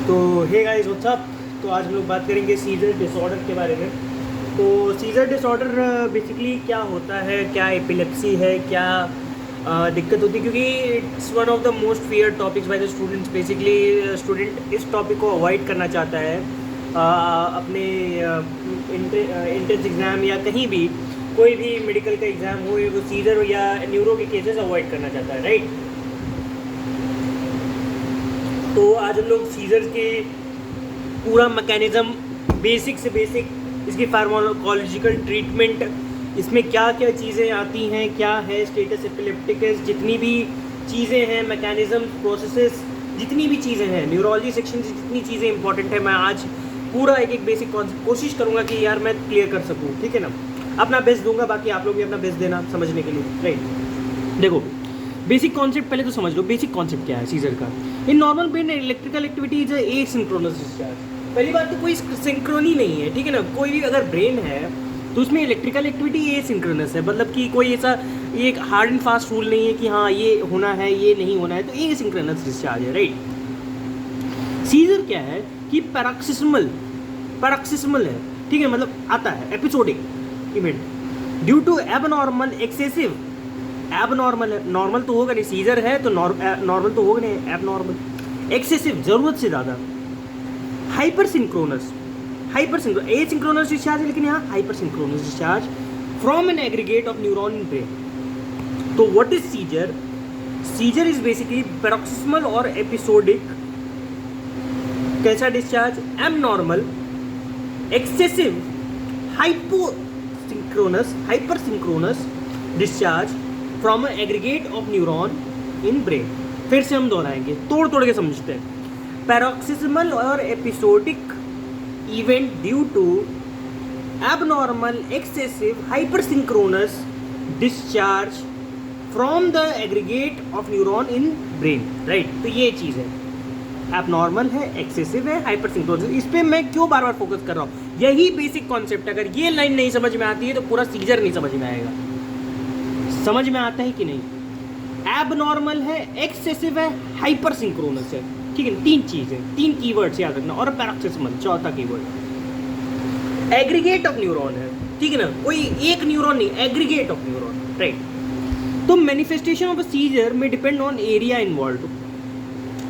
तो hey guys what's up. तो आज हम लोग बात करेंगे सीजर डिसऑर्डर के बारे में। तो सीजर डिसऑर्डर बेसिकली क्या होता है, क्या एपिलेप्सी है, क्या दिक्कत होती है, क्योंकि it's one of the most fear topics by the students. Basically student इस टॉपिक को अवॉइड करना चाहता है अपने एंट्रेंस एग्ज़ाम या कहीं भी कोई भी मेडिकल का एग्ज़ाम हो, वो सीजर या न्यूरो के केसेस अवॉइड करना चाहता है, राइट। तो आज हम लोग सीजर के पूरा मैकेनिज़्म बेसिक से बेसिक, इसकी फार्माकोलॉजिकल ट्रीटमेंट, इसमें क्या क्या चीज़ें आती हैं, क्या है स्टेटस एपिलेप्टिकस, जितनी भी चीज़ें हैं, मैकेनिज़्म, प्रोसेसेस, जितनी भी चीज़ें हैं, न्यूरोलॉजी सेक्शन से जितनी चीज़ें इंपॉर्टेंट है, मैं आज पूरा एक एक बेसिक कॉन्सेप्ट कोशिश करूँगा कि यार मैं क्लियर कर सकूँ, ठीक है ना। अपना बेस्ट दूंगा, बाकी आप लोग भी अपना बेस्ट देना समझने के लिए, राइट। देखो बेसिक कॉन्सेप्ट पहले तो समझ लो, बेसिक कॉन्सेप्ट क्या है सीजर का। In normal brain electrical activity is asynchronous discharge. पहली बात तो कोई सिंक्रोनी नहीं है, ठीक है ना। कोई भी अगर ब्रेन है तो उसमें इलेक्ट्रिकल एक्टिविटी एसिंक्रोनस है, मतलब कि कोई ऐसा एक हार्ड एंड फास्ट रूल नहीं है कि हाँ ये होना है ये नहीं होना है, तो एसिंक्रोनस डिस्चार्ज है, राइट। सीजर क्या है कि पैरोक्सिस्मल है, ठीक है, मतलब आता है episodic event due to abnormal excessive. Abnormal है, नॉर्मल तो होगा नहीं, सीजर है तो नॉर्मल तो होगा नहीं, एबनॉर्मल, एक्सेसिव ज़रूरत से ज़्यादा, हाइपर सिंक्रोनस एसिंक्रोनस डिस्चार्ज है, लेकिन यहाँ hyper synchronous discharge from an aggregate of neuron in brain. तो what is seizure? Seizure is basically paroxysmal और एपिसोडिक। कैसा discharge? Abnormal, excessive, hyper synchronous discharge from aggregate of neuron in brain. फिर से हम दोहराएंगे, तोड़ के समझते हैं। पैरोक्सिस्मल और episodic event due to abnormal, excessive, hyper synchronous discharge from the aggregate of neuron in brain, right. तो ये चीज़ है, एबनॉर्मल है, एक्सेसिव है, हाइपर सिंक्रोनस। इस पर मैं क्यों बार बार फोकस कर रहा हूँ? यही बेसिक कॉन्सेप्ट, अगर ये लाइन नहीं समझ में आती है तो पूरा सीजर नहीं समझ में आएगा। समझ में आता है कि नहीं? एबनॉर्मल है, एक्सेसिव है, हाइपर सिंक्रोनस है, ठीक है। तीन चीजें, तीन कीवर्ड्स याद रखना, और पैरोक्सिस्मल चौथा कीवर्ड। एग्रीगेट ऑफ न्यूरॉन है, ठीक है ना, कोई एक न्यूरॉन नहीं, एग्रीगेट ऑफ न्यूरॉन, राइट। तो मैनिफेस्टेशन ऑफ सीजर में depend on area involve.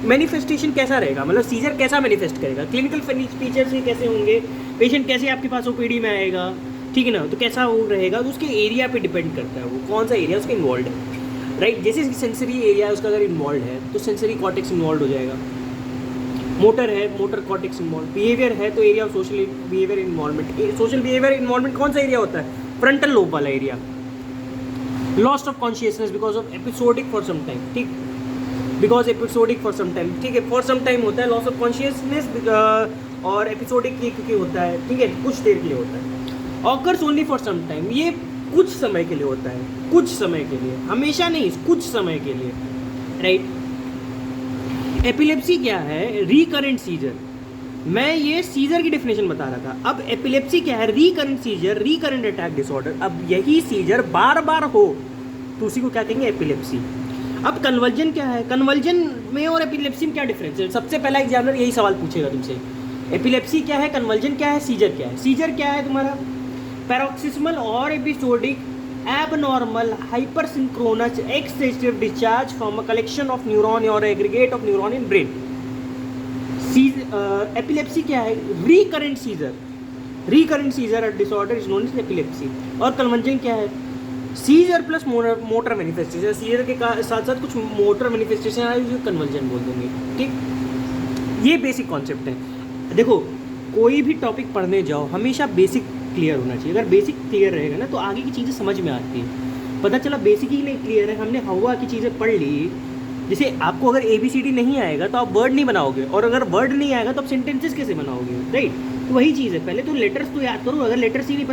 Manifestation कैसा रहेगा, मतलब सीजर कैसा मैनिफेस्ट करेगा, क्लिनिकल फीचर्स ये कैसे होंगे, पेशेंट कैसे आपके पास ओपीडी में आएगा, ठीक है ना, तो कैसा वो रहेगा, तो उसके एरिया पे डिपेंड करता है, वो कौन सा एरिया उसका इन्वॉल्व है, राइट। जैसे सेंसरी एरिया उसका अगर इन्वॉल्व है तो सेंसरी कॉर्टेक्स इन्वॉल्व हो जाएगा, मोटर है, मोटर कॉर्टेक्स इन्वॉल्व, बिहेवियर है तो area of social behaviour involvement. Social behaviour involvement कौन सा एरिया होता है? फ्रंटल लोब वाला area. Lost of consciousness because of episodic for some time, ठीक, because episodic for some time, ठीक है, फॉर सम टाइम होता है लॉस ऑफ कॉन्शियसनेस, और एपिसोडिक ये क्योंकि होता है, ठीक है, कुछ देर के लिए होता है। Occurs only for some time, ये कुछ समय के लिए होता है, कुछ समय के लिए, हमेशा नहीं, कुछ समय के लिए, राइट। एपिलेप्सी क्या है? Recurrent seizure. मैं ये सीजर की डेफिनेशन बता रहा था। अब एपिलेप्सी क्या है? Recurrent seizure, recurrent attack disorder. अब यही सीजर बार बार हो तो उसी को क्या कहेंगे? एपिलेप्सी। अब कन्वर्जन क्या है? कन्वर्जन में और एपिलेप्सी में क्या डिफरेंस है? सबसे पहला एग्जामिनर यही सवाल पूछेगा तुमसे, एपिलेप्सी क्या है, कन्वर्जन क्या है, सीजर क्या है। सीजर क्या है तुम्हारा? पैरोक्सिस्मल और episodic abnormal hyper synchronous excessive discharge from a collection of neuron और aggregate of neuron in brain. Epilepsy क्या है? Recurrent seizure disorder is known as epilepsy. और कन्वर्जन क्या है? Seizure plus motor manifestation. Seizure के साथ साथ कुछ मोटर मैनिफेस्टेशन आए जो कन्वर्जन बोल देंगे, ठीक। ये बेसिक कॉन्सेप्ट है। देखो कोई भी टॉपिक पढ़ने जाओ हमेशा बेसिक क्लियर होना चाहिए। अगर बेसिक क्लियर रहेगा ना तो आगे की चीज़ें समझ में आती है। पता चला बेसिक ही नहीं क्लियर है, हमने हवा की चीज़ें पढ़ ली। जैसे आपको अगर ABCD नहीं आएगा तो आप वर्ड नहीं बनाओगे, और अगर वर्ड नहीं आएगा तो आप सेंटेंसेस कैसे बनाओगे, राइट। तो वही चीज़ है, पहले तो लेटर्स तो याद करो। अगर लेटर्स ही नहीं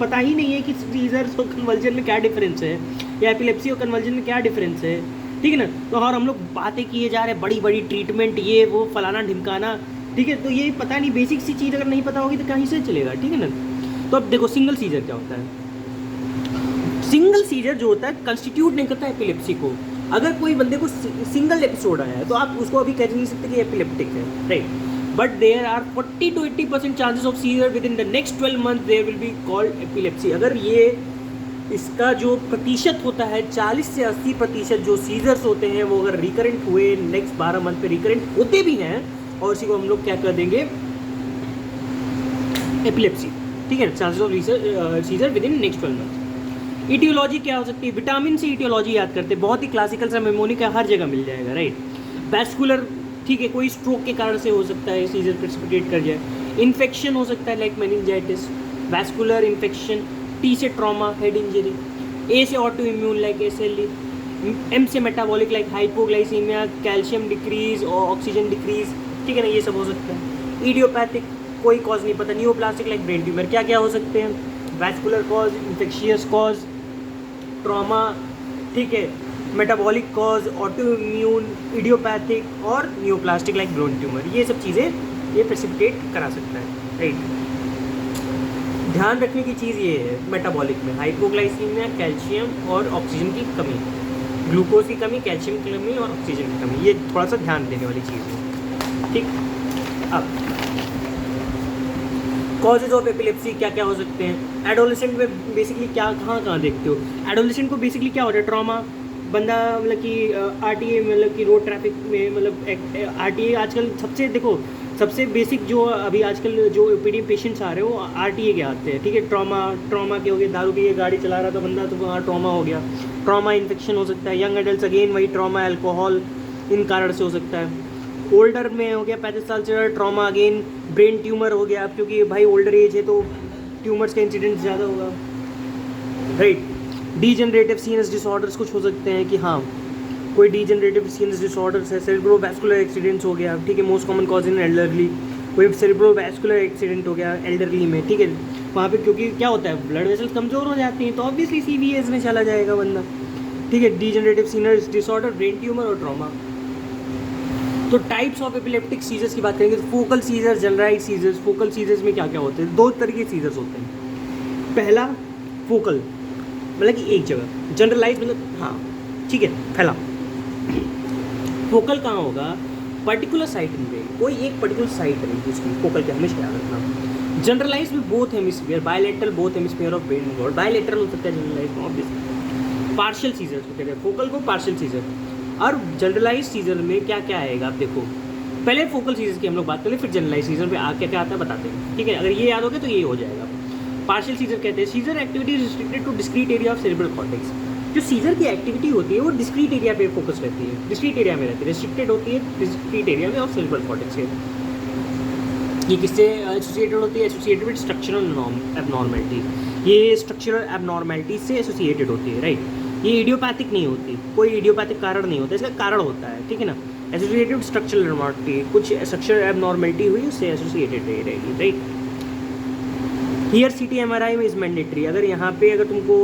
पता ही नहीं है कि सीजर और कन्वर्जन में क्या डिफरेंस है, या एपिलेप्सी और कन्वर्जन में क्या डिफरेंस है, ठीक है ना। तो और हम लोग बातें किए जा रहे हैं, बड़ी बड़ी ट्रीटमेंट, ये वो फलाना ढिमकाना, ठीक है। तो ये पता नहीं, बेसिक सी चीज़ अगर नहीं पता होगी तो कहीं से चलेगा, ठीक है ना। तो अब देखो सिंगल सीजर क्या होता है। सिंगल सीजर जो होता है कंस्टिट्यूट नहीं करता एपिलेप्सी को, अगर कोई बंदे को सिंगल एपिसोड आया है तो आप उसको अभी कह नहीं सकते कि एपिलेप्टिक है, right. But there are 40 to 80% chances of seizure within the next 12 month there will be called epilepsy. अगर ये इसका जो प्रतिशत होता है 40 से 80% जो सीजर्स होते हैं वो अगर रिकरेंट हुए नेक्स्ट 12 मंथ पे रिकरेंट होते भी हैं, और इसी को हम लोग क्या कर देंगे एपिलेप्सी, ठीक है, chances of seizure within next 12 month. Aetiology क्या हो सकती है, विटामिन सी इटियोलॉजी याद करते हैं, बहुत ही क्लासिकल सा मेमोनिक है, हर जगह मिल जाएगा, राइट। वैस्कुलर, ठीक है, कोई स्ट्रोक के कारण से हो सकता है सीजर प्रेसिपिटेट कर जाए। इन्फेक्शन हो सकता है like meningitis, vascular infection, T से ट्रॉमा, हेड इंजरी, ए से auto immune like SLE, M से metabolic like hypoglycaemia, calcium decrease और ऑक्सीजन डिक्रीज, ठीक है ना, ये सब हो सकता है। इडियोपैथिक कोई कॉज नहीं पता, न्यूप्लास्टिक लाइक ब्रेन ट्यूमर, क्या क्या हो सकते हैं, vascular cause, infectious cause, trauma, ठीक है, metabolic cause, auto immune, idiopathic और न्यूप्लास्टिक लाइक ब्रेन ट्यूमर, ये सब चीज़ें ये प्रेसिपिटेट करा सकता है, राइट। ध्यान रखने की चीज़ ये है मेटाबॉलिक में हाइपोग्लाइसीमिया, कैल्शियम और ऑक्सीजन की कमी, ग्लूकोज की कमी, कैल्शियम की कमी और ऑक्सीजन की कमी, ये थोड़ा सा ध्यान देने वाली चीज़ है, ठीक। अब कॉजेज ऑफ एपिलेप्सी क्या क्या हो सकते हैं। एडोलेसेंट में बेसिकली क्या कहाँ देखते हो, एडोलेसेंट को बेसिकली क्या होता है, ट्रॉमा, बंदा मतलब कि आरटीए मतलब कि रोड ट्रैफिक में, मतलब आरटीए आजकल सबसे देखो सबसे बेसिक जो अभी आजकल जो ओपीडी पेशेंट्स आ रहे हैं वो आरटीए के आते हैं, ठीक है। ट्रॉमा के हो गए, दारू पी के गाड़ी चला रहा था बंदा तो वहाँ ट्रॉमा हो गया, ट्रॉमा इन्फेक्शन हो सकता है। यंग एडल्ट अगेन वही ट्रॉमा, अल्कोहल, इन कारण से हो सकता है। ओल्डर में हो गया 35 साल से ट्रॉमा, अगेन ब्रेन ट्यूमर हो गया, क्योंकि भाई ओल्डर एज है तो ट्यूमर्स का इंसिडेंस ज़्यादा होगा, राइट। डीजनरेटिव सीनस डिसऑर्डर्स कुछ हो सकते हैं कि हाँ कोई डीजनरेटिव सीनस डिसऑर्डर्स है, सेरेब्रोवैस्कुलर एक्सीडेंट्स हो गया, ठीक है, मोस्ट कॉमन कॉज इन एल्डरली, कोई सेरेब्रोवैस्कुलर एक्सीडेंट हो गया एल्डरली में, ठीक है, वहाँ पे क्योंकि क्या होता है ब्लड वेसल्स कमज़ोर हो जाती हैं तो ऑब्वियसली सीवीएस में चला जाएगा बंदा, ठीक है। Degenerative CNS disorder, brain tumour और ट्रॉमा। तो टाइप्स ऑफ एपिलेप्टिक सीजर्स की बात करेंगे तो focal seizures, generalise seizures. Focal seizures में क्या क्या होते हैं, दो तरह के सीजर्स होते हैं। पहला फोकल मतलब कि एक जगह, जनरलाइज मतलब हाँ ठीक है फैला। फोकल कहाँ होगा, पर्टिकुलर साइट में रहेगी, कोई एक पर्टिकुलर साइट रहेगी उसकी फोकल के, हमेशा याद रखना। जनरलाइज में both hemisphere, bilateral both hemisphere of brain involve, bilateral हो सकता है जनरलाइज में ऑब्वियसली। पार्शियल सीजर्स को कहते हैं फोकल को पार्शियल सीजर। और जनरलाइज सीजर में क्या क्या आएगा आप देखो, पहले फोकल सीजर की हम लोग बात करें फिर जनरलाइज सीजर में क्या क्या आता है बताते हैं, ठीक है। अगर ये याद हो गया तो ये हो जाएगा। पार्शियल सीजर कहते हैं seizure activity restricted to discrete area of cerebral cortex. जो सीजर की एक्टिविटी होती है वो डिस्क्रीट एरिया पे फोकस रहती है, डिस्क्रीट एरिया में रहती है, रिस्ट्रिक्टेड होती है डिस्क्रीट एरिया में ऑफ सेरेब्रल कॉर्टेक्स से। ये किससे एसोसिएटेड होती है, एसोसिएटेड विद स्ट्रक्चरल एबनॉर्मैलिटी, ये स्ट्रक्चरल एबनॉर्मैलिटी से एसोसिएटेड होती है, राइट। ये इडियोपैथिक नहीं होती, कोई इडियोपैथिक कारण नहीं होता, इसका कारण होता है, ठीक है ना। एसोसिएटेड स्ट्रक्चरल एबनॉर्मैलिटी, कुछ स्ट्रक्चरल एबनॉर्मैलिटी हुई उससे एसोसिएटेड रहेगी, राइट। हियर सीटी एमआरआई में इज़ मैंडेटरी। अगर यहाँ पे अगर तुमको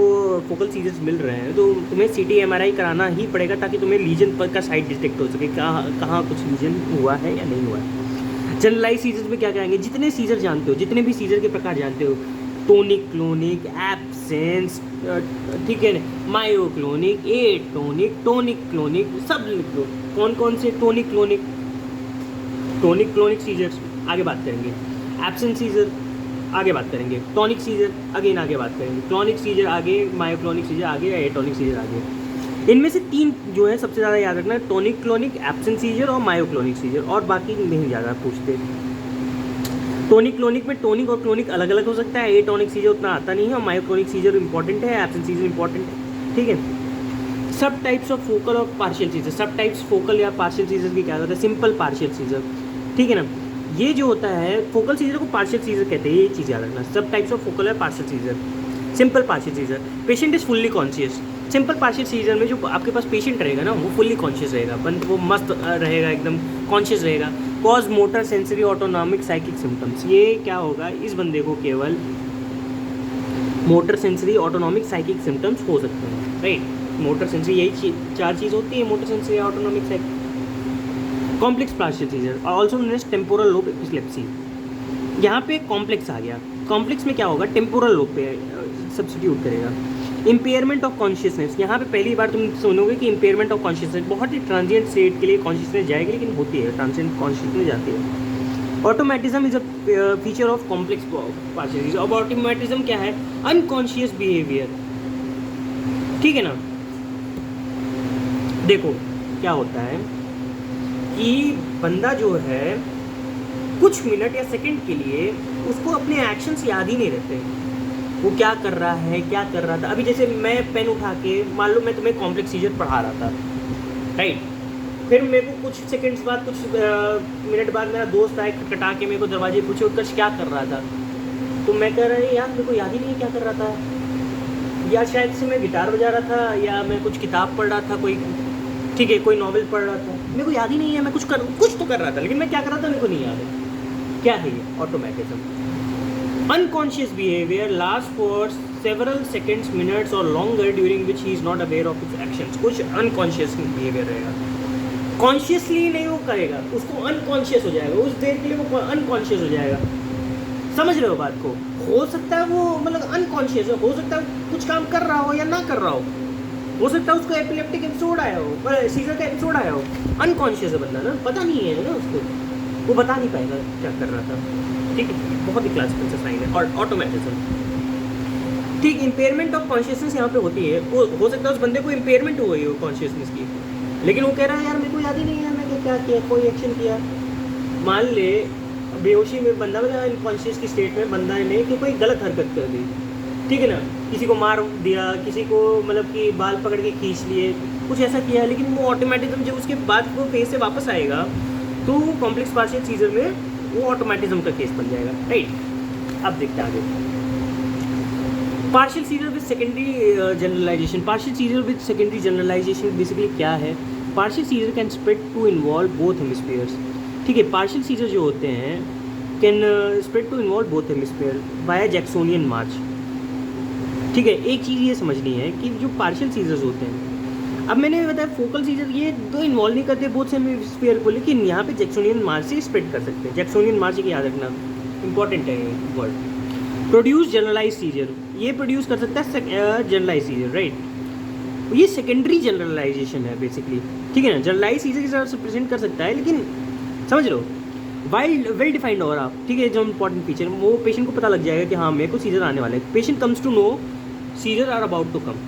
फोकल सीजर्स मिल रहे हैं तो तुम्हें सीटी एमआरआई कराना ही पड़ेगा ताकि तुम्हें लीजन पर का साइट डिटेक्ट हो सके, कहाँ कुछ लीजन हुआ है या नहीं हुआ है। जनरलाइज सीजर्स में क्या कहेंगे, जितने सीजर जानते हो, जितने भी सीजर के प्रकार जानते हो, टोनिक, क्लोनिक, एब्सेंस, ठीक है, मायोक्लोनिक, एटोनिक, टोनिक क्लोनिक, सब लिख लो कौन कौन से टोनिक क्लोनिक सीजर्स आगे बात करेंगे। एब्सेंस सीजर आगे बात करेंगे, टॉनिक सीजर अगेन आगे बात करेंगे, क्लॉनिक सीजर आगे, मायोक्लोनिक सीजर आगे, एटोनिक सीजर आगे। इनमें से तीन जो है सबसे ज़्यादा याद रखना है, टॉनिक क्लोनिक, एब्सेंस सीजर और मायोक्लोनिक सीजर, और बाकी नहीं ज़्यादा पूछते। टॉनिक क्लोनिक में टॉनिक और क्लोनिक अलग अलग हो सकता है, एटोनिक सीजर उतना आता नहीं है, और मायोक्लोनिक सीजर इंपॉर्टेंट है, एब्सेंस सीजर इंपॉर्टेंट है, ठीक है। सब टाइप्स ऑफ फोकल और पार्शियल सीजर, सब टाइप्स फोकल या पार्शियल सीजर की क्या होता है, सिंपल पार्शियल सीजर, ठीक है ना। ये जो होता है फोकल सीजर को पार्शियल सीजर कहते हैं, ये चीज़ याद रखना। सब टाइप्स ऑफ फोकल है partial seizure, simple partial seizure, patient is fully conscious. Simple partial seizure में जो आपके पास पेशेंट रहेगा ना वो फुल्ली कॉन्शियस रहेगा, बंद वो मस्त रहेगा, एकदम कॉन्शियस रहेगा। Cause motor, sensory, autonomic, psychic symptoms, ये क्या होगा, इस बंदे को केवल motor, sensory, autonomic, psychic symptoms हो सकते हैं, राइट। मोटर, सेंसरी, यही चार चीज़ होती है, motor, sensory, autonomic, psychic. Complex partial seizure also known as temporal lobe epilepsy, यहाँ पे कॉम्प्लेक्स आ गया। कॉम्प्लेक्स में क्या होगा, टेम्पोरल लोब पे सब्स्टिट्यूट करेगा। इम्पेयरमेंट ऑफ कॉन्शियसनेस, यहाँ पे पहली बार तुम सुनोगे कि इम्पेयरमेंट ऑफ कॉन्शियसनेस, बहुत ही ट्रांजिएंट स्टेट के लिए कॉन्शियसनेस जाएगी, लेकिन होती है, ट्रांजिएंट कॉन्शियसनेस जाती है। Automatism is a feature of complex partialities. अब ऑटोमेटिज्म क्या है? अनकॉन्शियस बिहेवियर, ठीक है ना। देखो क्या होता है कि बंदा जो है कुछ मिनट या सेकंड के लिए उसको अपने एक्शंस याद ही नहीं रहते, वो क्या कर रहा है, क्या कर रहा था। अभी जैसे मैं पेन उठा के, मान लो मैं तुम्हें कॉम्प्लेक्स सीजर पढ़ा रहा था, राइट, फिर मेरे को कुछ सेकंड्स बाद, कुछ मिनट बाद मेरा दोस्त आए खटखटा के मेरे को दरवाजे पूछे उत्कर्ष क्या कर रहा था, तो मैं कह रहा है यार मेरे को याद ही नहीं है क्या कर रहा था, या शायद से मैं गिटार बजा रहा था, या मैं कुछ किताब पढ़ रहा था, कोई ठीक है कोई नॉवल पढ़ रहा था, मेरे को याद ही नहीं है, मैं कुछ तो कर रहा था, लेकिन मैं क्या कर रहा था मेरे को नहीं याद है। क्या है ये? Automatism. Unconscious behaviour last for several seconds, minutes और longer during which he is not aware of its actions. कुछ अनकॉन्शियस बिहेवियर रहेगा, कॉन्शियसली नहीं वो करेगा, उसको अनकॉन्शियस हो जाएगा, उस देर के लिए वो अनकॉन्शियस हो जाएगा। समझ रहे हो बात को? हो सकता है वो मतलब अनकॉन्शियस हो सकता है कुछ काम कर रहा हो या ना कर रहा हो सकता है उसको एपिलेप्टिक एपिसोड आया हो, सीजर का एपिसोड आया हो, अनकॉन्शियस है बंदा ना, पता नहीं है ना उसको, वो बता नहीं पाएगा क्या कर रहा था, ठीक है। बहुत ही क्लासिकल सा साइन है। और ऑटोमेटिज्म, ठीक, इम्पेयरमेंट ऑफ कॉन्शियसनेस यहाँ पे होती है। वो हो सकता है उस बंदे को इम्पेयरमेंट हो गई हो कॉन्शियसनेस की, लेकिन वो कह रहा है यार मेरे को याद ही नहीं है मैं क्या किया, कोई एक्शन किया। मान ले बेहोशी में बंदा मतलब अनकॉन्शियस की स्टेट में बंदा ने कि कोई गलत हरकत कर दी, ठीक है ना, किसी को मार दिया, किसी को मतलब कि बाल पकड़ के खींच लिए, कुछ ऐसा किया, लेकिन वो ऑटोमेटिज्म जब उसके बाद वो फेस से वापस आएगा तो कॉम्प्लेक्स पार्शियल सीजर में वो ऑटोमेटिज्म का केस बन जाएगा, राइट। अब देखते हैं आगे। Partial seizure with secondary generalisation. Partial seizure with secondary generalisation basically क्या है? Partial seizure can spread to involve both hemispheres, ठीक है। पार्शियल सीजर जो होते हैं can spread to involve both hemisphere via Jacksonian march, ठीक है। एक चीज़ ये समझनी है कि जो पार्शियल सीजर्स होते हैं, अब मैंने बताया फोकल सीजर ये तो इन्वॉल्व नहीं करते बोथ हेमिस्फीयर को, लेकिन यहाँ पे जैक्सोनियन मार्च से स्प्रेड कर सकते हैं। जैक्सोनियन मार्च की याद रखना इंपॉर्टेंट है ये वर्ड। प्रोड्यूस जनरलाइज सीजर, ये प्रोड्यूस कर सकता है जनरलाइज सीजर, राइट। ये सेकेंडरी जनरलाइजेशन है बेसिकली, ठीक है ना। जनरलाइज सीजर की तरह से प्रेजेंट कर सकता है, लेकिन समझ लो वाइल्ड वेल डिफाइंड और आप, ठीक है, जो इंपॉर्टेंट फीचर वो पेशेंट को पता लग जाएगा कि हाँ मेरे को सीजर आने वाले हैं। Patient comes to know seizure are about to come.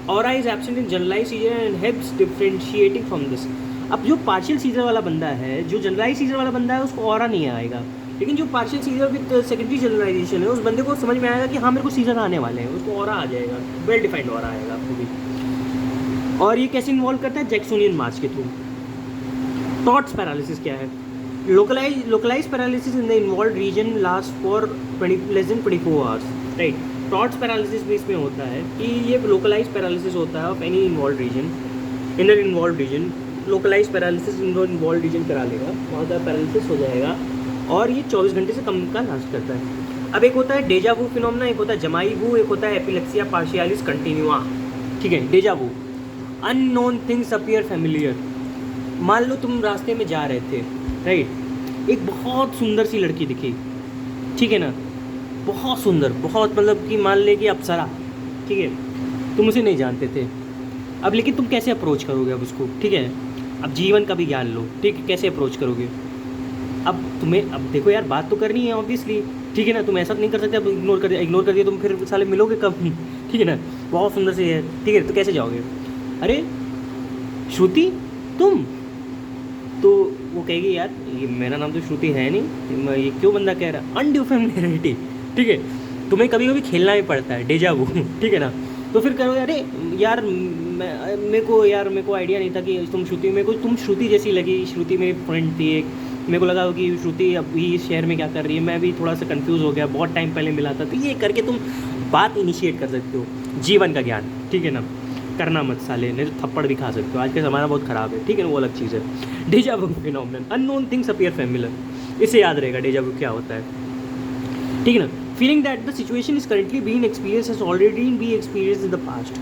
Aura is absent in generalise seizure and helps differentiating from this. अब जो पार्शियल सीजर वाला बंदा है, जो जनरलाइज सीजर वाला बंदा है, उसको ऑरा नहीं आएगा, लेकिन जो partial seizure with secondary generalisation है उस बंदे को समझ में आएगा कि हाँ मेरे को सीजर आने वाले हैं, उसको ऑरा आ जाएगा, वेल डिफाइंड ऑरा आएगा आपको भी। और ये कैसे इन्वॉल्व करता है? जैक्सोनियन मार्च के थ्रू। थॉट्स पैरालिसिस क्या है? Localise paralysis in the involve region last for less than 24 hours, right. Todd's paralysis भी इसमें होता है कि ये लोकलाइज पैरालिसिस होता है of any involve region, inner involve region. Localise paralysis involve region करा लेगा, वहाँ का पैरालिसिस हो जाएगा, और ये 24 घंटे से कम का लास्ट करता है। अब एक होता है डेजा वू फिनोमेना, एक होता है जमाई वू, एक होता है एपिलेक्सिया पार्शियालिस कंटिन्यूआ, ठीक है। डेजा वू, अननोन थिंग्स अपीयर फैमिलियर। मान लो तुम रास्ते में जा रहे थे, राइट, एक बहुत सुंदर सी लड़की दिखी, ठीक है ना, बहुत सुंदर, बहुत मतलब कि मान ले कि अप्सरा, ठीक है, तुम उसे नहीं जानते थे। अब लेकिन तुम कैसे अप्रोच करोगे अब उसको, ठीक है। अब जीवन का भी ज्ञान लो, ठीक है, कैसे अप्रोच करोगे? अब तुम्हें, अब देखो यार बात तो करनी है ऑब्वियसली, ठीक है ना, तुम ऐसा नहीं कर सकते अब इग्नोर कर दिया तुम, फिर साले मिलोगे कब, ठीक है ना, बहुत सुंदर सी है, ठीक है, तो कैसे जाओगे? अरे श्रुति तुम, तो वो कहेगी यार ये मेरा नाम तो श्रुति है नहीं, ये क्यों बंदा कह रहा है? अनड्यू फैमिलियरिटी, ठीक है। तुम्हें कभी कभी खेलना भी पड़ता है डेजा वू, ठीक है ना। तो फिर करो अरे यार मेरे को आइडिया नहीं था कि तुम श्रुति जैसी लगी, श्रुति मेरी फ्रेंड थी एक, मेरे को लगा कि श्रुति अभी इस शहर में क्या कर रही है, मैं भी थोड़ा सा कंफ्यूज हो गया, बहुत टाइम पहले मिला था। तो ये करके तुम बात इनिशिएट कर सकते हो, जीवन का ज्ञान, ठीक है ना। करना मत साले, नहीं तो थप्पड़ भी खा सकते हो, आज का ज़माना बहुत ख़राब है, ठीक है ना, वो अलग चीज़ है। Deja vu phenomenon, unknown things appear familiar, इसे याद रहेगा डेजा वू क्या होता है, ठीक है ना। Feeling that the situation is currently being experience has already been experience in the past.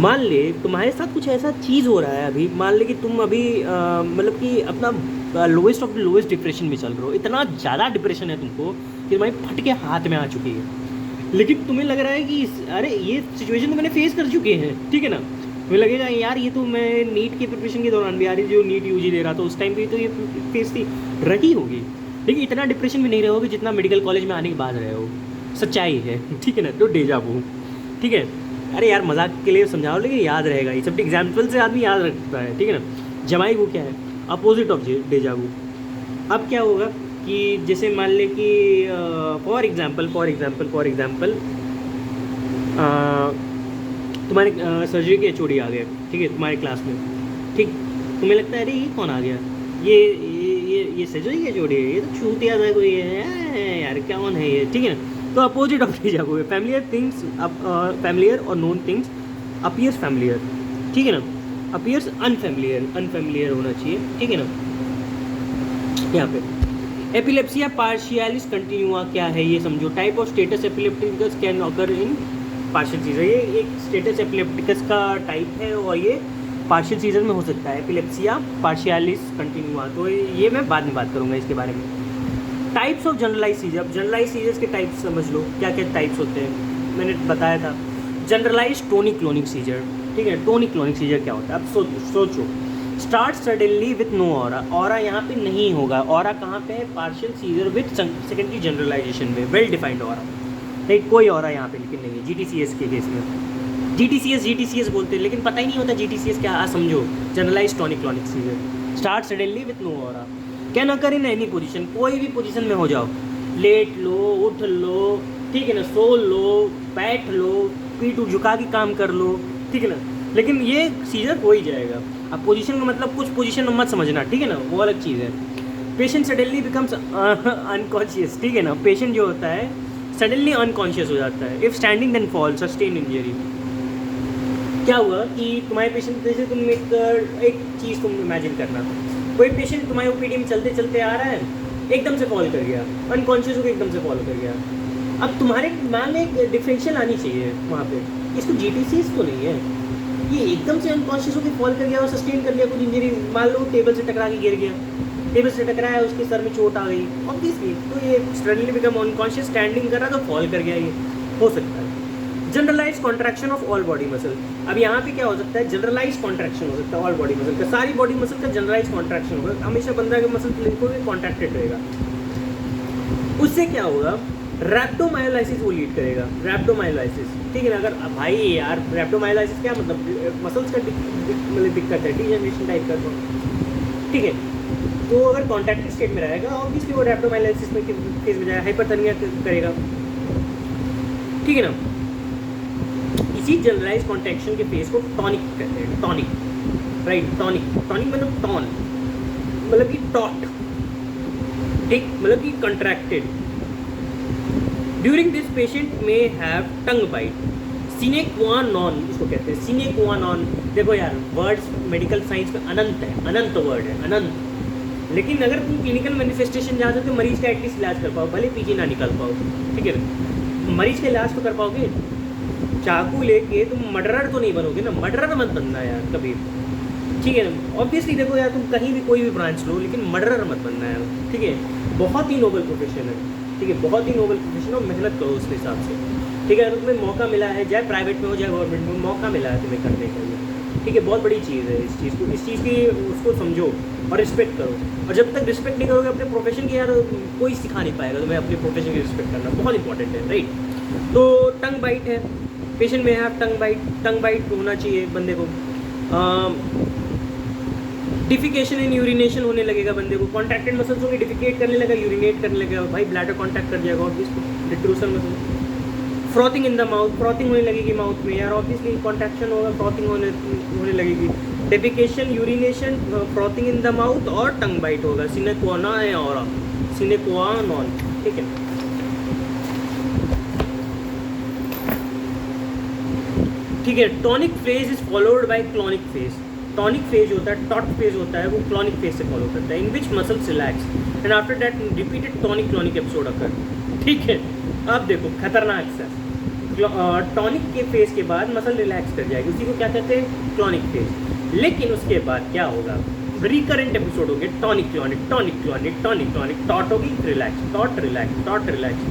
मान ले तुम्हारे साथ कुछ ऐसा चीज़ हो रहा है अभी, मान ले कि तुम अभी मतलब कि अपना lowest of the lowest depression में चल रहे हो, इतना ज़्यादा डिप्रेशन है तुमको कि तुम्हारी फट के हाथ में आ चुकी है। लेकिन तुम्हें लग रहा है कि अरे ये सिचुएशन तो मैंने फेस कर चुके हैं, ठीक है ना, तुम्हें लगेगा यार ये तो मैं नीट की प्रिपरेशन के दौरान भी, यार जो नीट यूजी दे रहा था उस टाइम पे तो ये फेस थी रही होगी, लेकिन इतना डिप्रेशन में नहीं रहोगे जितना मेडिकल कॉलेज में आने के बाद रहे हो, सच्चाई है, ठीक है ना। तो डेजा वू, ठीक है, अरे यार मजाक के लिए समझाओ लेकिन याद रहेगा, ये सब एग्जाम्पल से आदमी याद रखता है, ठीक है ना। जमाई वो क्या है, अपोजिट ऑफ डेजा वू। अब क्या होगा कि जैसे मान ले कि फॉर एग्जांपल तुम्हारे सर्जरी के एचओडी आ गए, ठीक है, तुम्हारे क्लास में, ठीक, तुम्हें लगता है अरे ये कौन आ गया, ये सर्जरी के एचओडी है, ये तो छूतिया था कोई है यार, कौन है ये, ठीक है ना। तो अपोजिट ऑफ डेजा वू है, फैमिलियर थिंग्स, फैमिलियर और नोन थिंग्स अपीयर्स फैमिलियर, ठीक है ना, अपीयर्स अनफैमिलियर होना चाहिए, ठीक है ना। यहाँ पे एपिलेप्सिया पार्शियलिस कंटिन्यूआ क्या है ये समझो। Type of status epilepticus can occur in partial seizure, ये एक स्टेटस एपिलेप्टिकस का टाइप है और ये पार्शियल सीजर में हो सकता है, एपिलेप्सिया पार्शियलिस कंटिन्यूआ। तो ये मैं बाद में बात करूँगा इसके बारे में। Types of generalise seizure, generalise seizures के टाइप्स समझ लो, क्या क्या टाइप्स होते हैं, मैंने बताया था। जनरलाइज टोनिक क्लोनिक सीजर, ठीक है, टोनिक क्लोनिक सीजर क्या होता है, अब सोचो। Start suddenly with no aura, aura यहाँ पे नहीं होगा, ऑरा कहाँ पे है, partial seizure with secondary generalisation में, वेल डिफाइंड ऑरा, नहीं कोई ऑरा यहाँ पे लेकिन नहीं है जीटीसीएस के केस में। जीटीसीएस बोलते हैं लेकिन पता ही नहीं होता जीटीसीएस क्या, समझो generalise tonic clonic seizure. Start suddenly with no aura, can occur in any position, कोई भी पोजीशन में हो जाओ, लेट लो, उठ लो, ठीक है ना, सो लो, बैठ लो, पीठ झुका के काम कर लो, ठीक है ना, लेकिन ये सीजर हो ही जाएगा। अब पोजीशन का मतलब कुछ पोजीशन मत समझना, ठीक है ना, वो अलग चीज़ है। पेशेंट सडनली बिकम्स अनकॉन्शियस, ठीक है ना, पेशेंट जो होता है सडनली अनकॉन्शियस हो जाता है। If standing then fall, sustain injury. क्या हुआ कि तुम्हारे पेशेंट, जैसे तुम एक चीज़ तुम इमेजिन करना, कोई पेशेंट तुम्हारे ओपीडी में चलते चलते आ रहा है, एकदम से फॉल कर गया, अनकॉन्शियस होकर एकदम से फॉल कर गया। अब तुम्हारे दिमाग में एक डिफरेंशियल आनी चाहिए वहाँ पे, इसको जीटीसीएस तो नहीं है, ये एकदम से अनकॉन्शियस होकर फॉल कर गया और सस्टेन कर लिया कुछ इंजरी, मान लो टेबल से टकरा के गिर गया, टेबल से टकराया उसके सर में चोट आ गई, ऑब्वियसली तो ये सडनली बिकम अनकॉन्शियस, स्टैंडिंग कर रहा तो फॉल कर गया, ये हो सकता है। Generalise contraction of all body muscle, अब यहाँ पे क्या हो सकता है, जनरलाइज कॉन्ट्रैक्शन हो सकता है ऑल बॉडी मसल का, सारी बॉडी मसल का जनरलाइज कॉन्ट्रैक्शन होगा, हमेशा बंदा का मसल लिंक कॉन्ट्रैक्टेड रहेगा। उससे क्या होगा, रैप्टोमायोलाइसिस वो लीड करेगा, रैप्टोमायोलाइसिस, ठीक है ना। अगर भाई यार रैप्टोमायोलाइसिस क्या मतलब, मसल्स का मतलब दिक्कत है, डिजनरेशन टाइप का, ठीक है, तो अगर कॉन्ट्रैक्टेड स्टेट में रहेगा ऑब्वियसली वो रैप्टोमायोलाइसिस में केस में जाएगा, हाइपरथर्मिया करेगा, ठीक है ना। इसी जनरलाइज कॉन्ट्रैक्शन के फेस को टॉनिक कहते हैं, टॉनिक, राइट, टॉनिक मतलब टॉन मतलब कि टॉट, ठीक, मतलब कि कंट्रैक्टेड। ड्यूरिंग दिस पेशेंट में हैव टंग बाइट, सीने क्वा नॉन इसको कहते हैं, सीने क्वा नॉन। देखो यार वर्ड्स मेडिकल साइंस में अनंत है, अनंत वर्ड है, अनंत, लेकिन अगर तुम क्लिनिकल मैनिफेस्टेशन जा सकते हो, मरीज का एटलीस्ट इलाज कर पाओ, भले पीजी ना निकाल पाओ, ठीक है, मरीज का इलाज तो कर पाओगे। चाकू लेके तुम मर्डरर तो नहीं बनोगे ना, मर्डरर मत बनना यार कभी, ठीक है ना। ऑब्वियसली देखो यार तुम कहीं भी कोई भी ब्रांच लो, लेकिन मर्डरर मत बनना यार, ठीक है, बहुत ही नोबल प्रोफेशन है, ठीक है, बहुत ही नोबल प्रोफेशन और मेहनत करो उसके हिसाब से, ठीक है। अगर तुम्हें मौका मिला है, चाहे प्राइवेट में हो चाहे गवर्नमेंट में, मौका मिला है तुम्हें करने के लिए, ठीक है, बहुत बड़ी चीज़ है इस चीज़ को, इस चीज़ की उसको समझो और रिस्पेक्ट करो। और जब तक रिस्पेक्ट नहीं करोगे अपने प्रोफेशन की, यार कोई सिखा नहीं पाएगा तुम्हें अपने प्रोफेशन की रिस्पेक्ट करना, बहुत इंपॉर्टेंट है, राइट। तो टंग बाइट है, पेशेंट में हैव टंग बाइट होना चाहिए बंदे को। डिफिकेशन एंड यूरिनेशन होने लगेगा बंदे को, कॉन्ट्रैक्टेड मसल्स होंगे, डिफिकेट करने लगा, यूरिनेट करने लगेगा, भाई ब्लैडर कॉन्टैक्ट कर जाएगा obviously, detrusor muscle. Frothing in the mouth, frothing होने लगेगी माउथ में, यार ऑब्वियसली कॉन्ट्रैक्शन होगा, फ्रॉथिंग होने लगेगी। Defecation, urination, frothing in the mouth और टंग बाइट होगा, सीने क्वा नॉन है और सीने क्वा नॉन, ठीक है। ठीक है, tonic phase is followed by clonic phase. Tonic phase होता है, टॉट फेज होता है, वो क्लॉनिक फेज से फॉलो करता है, in which muscles relax and after that repeated tonic clonic episode occur, ठीक है। अब देखो खतरनाक सा, टॉनिक के फेज के बाद मसल रिलैक्स कर जाएगी, उसी को क्या कहते हैं, क्लॉनिक फेज। लेकिन उसके बाद क्या होगा, रिकरेंट एपिसोड होंगे, tonic clonic, tonic clonic, tonic clonic, taut होगी relax, taut relax, taut relax,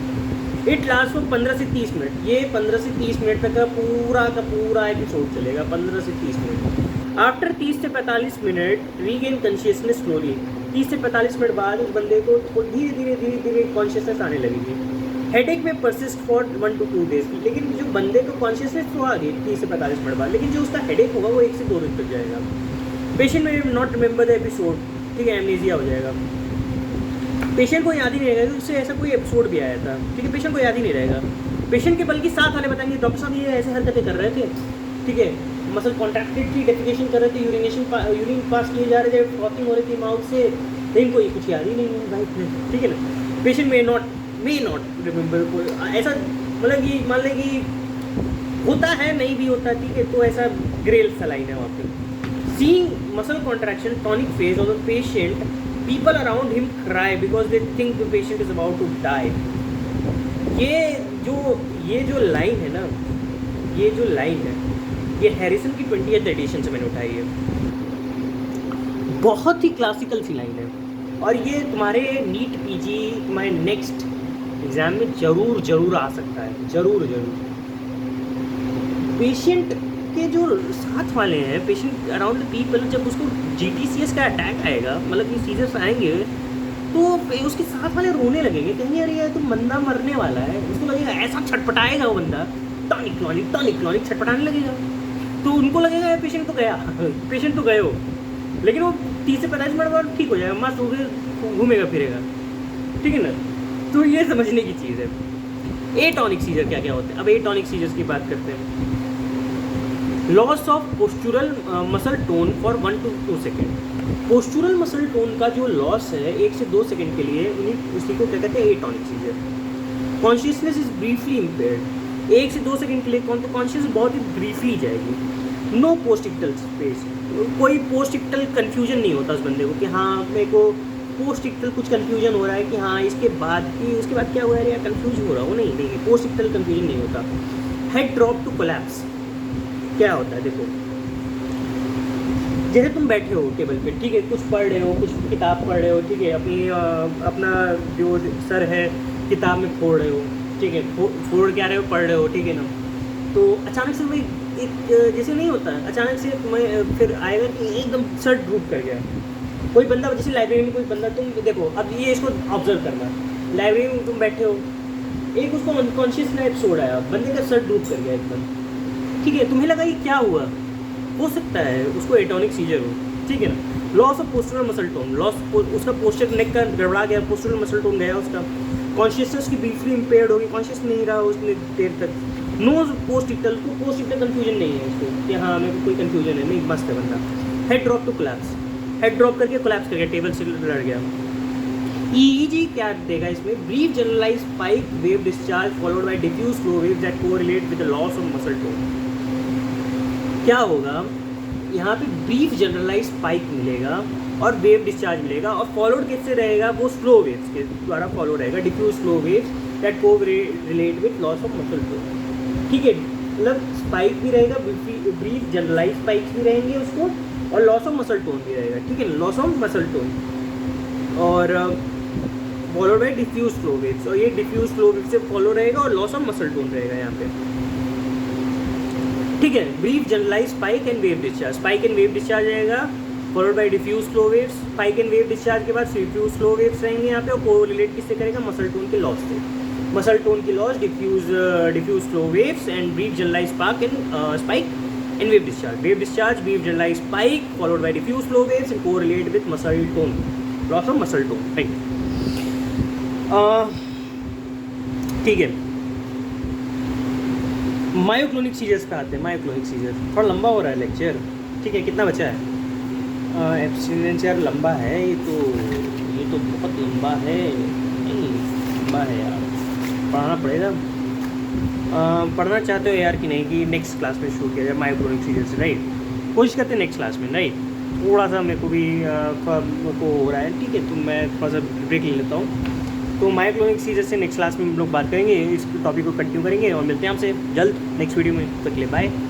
it last for 15 से 30 मिनट। ये 15 से 30 मिनट तक का पूरा एपिसोड चलेगा, 15 से 30 मिनट। आफ्टर 30 से 45 मिनट रीगेन कॉन्शियसनेस स्लोली। 30 से 45 मिनट बाद उस बंदे को धीरे धीरे कॉन्शियसनेस आने लगेगी। हेडेक में परसिस्ट फॉर 1 to 2 डेज। लेकिन जो बंदे को कॉन्शियसनेस तो आ गई 30 से 45 मिनट बाद, लेकिन जो उसका हेडेक होगा वो 1 से 2 दिन तक जाएगा। पेशेंट में नॉट रिमेंबर द एपिसोड, ठीक है, एमनेसिया हो जाएगा। पेशेंट को याद ही नहीं रहेगा कि उससे ऐसा कोई एपिसोड भी आया था, ठीक है, पेशेंट को याद ही नहीं रहेगा। पेशेंट के बल्कि साथ वाले बताएंगे डॉक्टर साहब ये ऐसे हरकतें कर रहे थे, ठीक है, मसल कॉन्ट्रैक्टेड थी, डेफिकेशन कर रहे थे, यूरिन पास किए जा रहे थे, फ्रॉथिंग हो रही थी माउथ से, लेकिन कोई कुछ याद ही नहीं है भाई, ठीक है ना। पेशेंट मे नॉट रिमेंबर, ऐसा मतलब कि मान लें कि होता है नहीं भी होता, ठीक है, तो ऐसा ग्रेल सा लाइन है वहाँ पे। Seeing muscle contraction tonic phase of the patient, people around him cry because they think the patient is about to die। ये जो लाइन है ना, ये जो लाइन है, ये हैरिसन की 20th एडिशन से मैंने उठाई है। बहुत ही क्लासिकल सी लाइन है, और ये तुम्हारे नीट पीजी तुम्हारे नेक्स्ट एग्जाम में जरूर आ सकता है, जरूर। पेशेंट के जो साथ वाले हैं, पेशेंट अराउंड द पीपल, जब उसको GTCS का अटैक आएगा, मतलब कि सीजर्स आएंगे, तो उसके साथ वाले रोने लगेंगे, कहेंगे अरे यार तुम बंदा मरने वाला है। उसको लगेगा, ऐसा छटपटाएगा वो बंदा, टॉनिक क्लॉनिक छटपटाने लगेगा। तो उनको लगेगा यार पेशेंट तो गया पेशेंट तो गए हो, लेकिन वो 30 से 45 मिनट बाद ठीक हो जाएगा, मस्त होकर घूमेगा फिरेगा, ठीक है ना। तो ये समझने की चीज़ है। एटॉनिक सीजर क्या क्या होते हैं। अब एटॉनिक सीजर्स की बात करते हैं। Loss of postural muscle tone for 1 to 2 second. Postural muscle tone का जो लॉस है 1 से 2 सेकेंड के लिए, उसी को क्या कहते हैं, atonic seizure. Consciousness is briefly impaired. 1 से 2 सेकेंड के लिए कॉन्शियसनेस बहुत ही ब्रीफली जाएगी। नो पोस्ट इक्टल स्पेस, कोई पोस्ट इक्टल कन्फ्यूजन नहीं होता उस बंदे को कि हाँ मेरे को पोस्ट इक्टल कुछ कन्फ्यूजन हो रहा है कि हाँ उसके बाद क्या हुआ है या कन्फ्यूज हो रहा हो, नहीं, पोस्ट इक्टल कन्फ्यूजन नहीं होता। हेड ड्रॉप टू कोलैप्स क्या होता है, देखो जैसे तुम बैठे हो टेबल पे, ठीक है, कुछ पढ़ रहे हो, कुछ किताब पढ़ रहे हो, ठीक है, अपना जो सर है किताब में फोड़ रहे हो, ठीक है, फोड़ क्या रहे हो, पढ़ रहे हो, ठीक है ना। तो अचानक से भाई एक जैसे नहीं होता, अचानक से तुम्हें फिर आएगा कि एकदम सर ड्रूप कर गया। कोई बंदा जैसे लाइब्रेरी में कोई बंदा, तुम देखो अब ये इसको ऑब्जर्व करना, लाइब्रेरी में तुम बैठे हो, एक उसको अनकॉन्शियस ना एपिसोड आया, बंदे का सर ड्रूप कर गया एकदम, ठीक है, तुम्हें लगा ये क्या हुआ, हो सकता है उसको एटॉनिक सीजर हो, ठीक है ना। Loss of postural muscle tone, उसका पोस्चर नेक का गड़बड़ा गया, पोस्चुरल मसल टोन गया उसका। कॉन्शियसनेस की ब्रीफली इम्पेयर्ड होगी, कॉन्शियस नहीं रहा उसने देर तक। नो पोस्ट इक्टल, को पोस्ट इक्टल कन्फ्यूजन नहीं है उसको कि हाँ मेरे को कोई कन्फ्यूजन है, नहीं, मस्त है बंदा। Head drop to collapse, head drop करके कोलैप्स कर गया, टेबल से लड़ गया। EEG क्या देगा इसमें, brief generalise spike wave discharge followed by diffuse slow wave that correlate with the loss of muscle tone. क्या होगा यहाँ पे, ब्रीफ जनरलाइज स्पाइक मिलेगा और वेव डिस्चार्ज मिलेगा, और फॉलोड किससे रहेगा, वो स्लो वेव्स के द्वारा फॉलो रहेगा, diffuse slow waves that correlate with loss of muscle tone, ठीक है। मतलब स्पाइक भी रहेगा, ब्रीफ जनरलाइज स्पाइक्स भी रहेंगे उसको, और लॉस ऑफ मसल टोन भी रहेगा, ठीक है, लॉस ऑफ मसल टोन, और followed by diffuse flow waves, और ये डिफ्यूज फ्लो वेव से फॉलो रहेगा और लॉस ऑफ मसल टोन रहेगा यहाँ पे, ठीक है। Brief generalise spike and wave discharge, spike and wave discharge रहेगा, followed by diffuse flow waves. Spike and wave discharge के बाद डिफ्यूज फ्लो वेव्स रहेंगे यहाँ पे, और कोरिलेट किससे करेगा, मसल टोन के लॉस से, मसल टोन की loss, diffuse flow waves and brief generalise spike and wave discharge, brief generalise spike followed by diffuse flow waves and correlate with muscle tone, loss of muscle tone, right, ठीक है। Myoclonic seizures पे आते हैं। Myoclonic seizure थोड़ा लंबा हो रहा है लेक्चर, ठीक है, कितना बचा है, एब्सटिनेंस यार लंबा है, ये तो बहुत लंबा है, नहीं लंबा है यार, पढ़ाना पड़ेगा। पढ़ना चाहते हो यार कि नहीं, कि नेक्स्ट क्लास में शुरू किया जाए मायोक्लोनिक सीजर्स, राइट, कोशिश करते हैं नेक्स्ट क्लास में, राइट। थोड़ा सा मेरे को भी थोड़ा मेरे को हो रहा है, ठीक है, तो मैं थोड़ा सा ब्रेक ले लेता हूँ। तो मायोक्लोनिक सीजर से नेक्स्ट क्लास में हम लोग बात करेंगे, इस टॉपिक को कंटिन्यू करेंगे, और मिलते हैं आपसे जल्द नेक्स्ट वीडियो में, तक के लिए बाय।